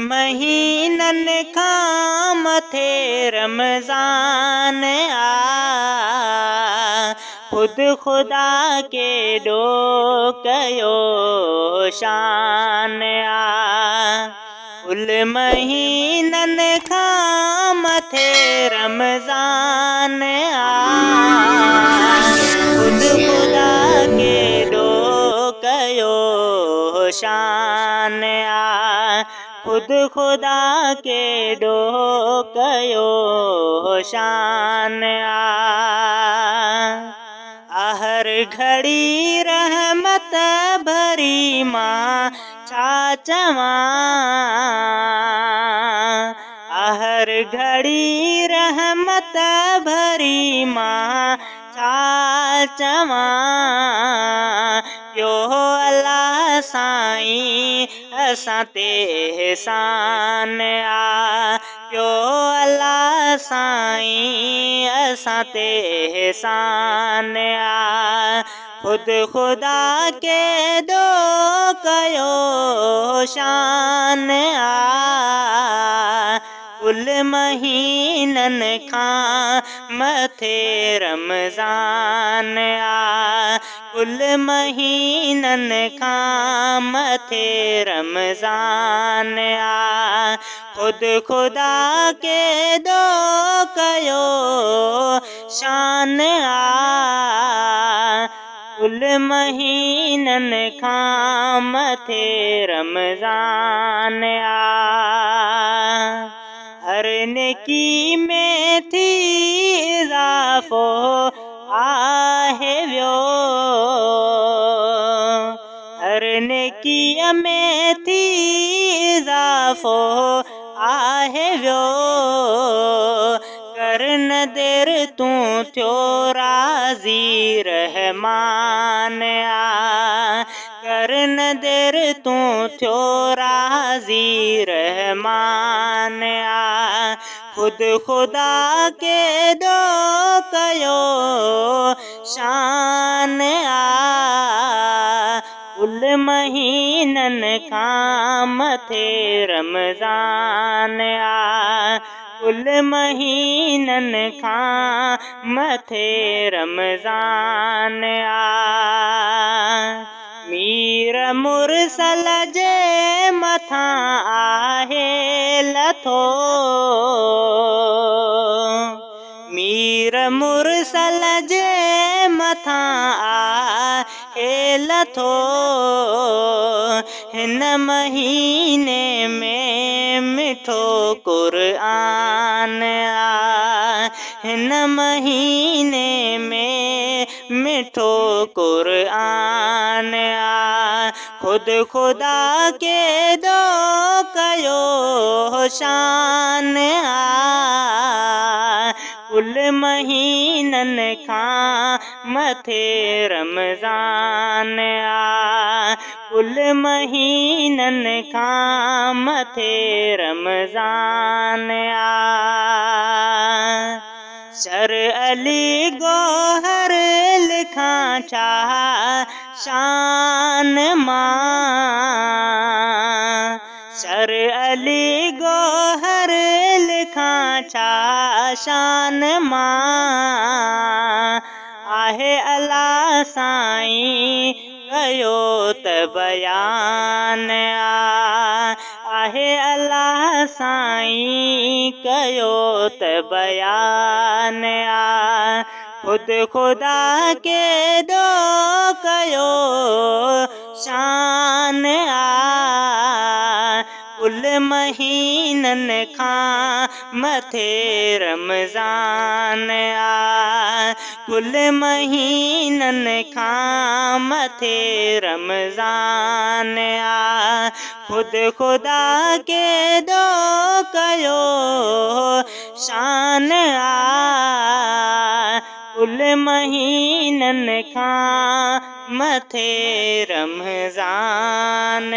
महीनन खां मथे रमज़ान खुद खुदा के डो कयो शान कुल महीनन खां मथे रमज़ान खुद खुदा के डो कयो शान खुद खुदा के डो कयो शान हर घड़ी रहमत भरी मां छा चवां हर घड़ी रहमत भरी मां छा चवां यो अल्लाह साईं असां ते एहसान यो अल्लाह साईं असां ते एहसान खुद खुदा के दो कयो शान कुल महीनन खां मथे रमज़ान कुल महीनन खां मथे रमज़ान खुद खुदा के दो कयो शान कुल महीनन खां मथे रमज़ान हर नेकी में थी इज़ाफ़ो आहे वियो हर नेकीअ में थी इज़ाफ़ो आहे वियो कर न देर तूं थियो राज़ी रहमान कर न देर तूं थियो राज़ी रहमान खुद खुदा के दो कयो शान कुल महीनन खां मथे रमज़ान कुल महीनन खां मथे रमज़ान मीर मुरसल जे मथां आहे लथो मीर मुरसल जे मथां आहे लथो हिन महीने में मिठो क़ुरआन हिन महीने में मिठो क़ुरआन खुद खुदा के दो कयो शान कुल महीनन खां मथे रमज़ान कुल महीनन खां मथे रमज़ान शर अली गोहर लिखां छा शान शर अली गोहर लिखां छा शान आहे अल्लाह साईं कयो त बयान आहे अल्लाह साईं कयो त बयान खुद खुदा के दो कयो शान कुल महीनन खां मथे रमज़ान कुल महीनन खां मथे रमज़ान खुद खुदा के दो कयो शान कुल महीनन खां मथे रमज़ान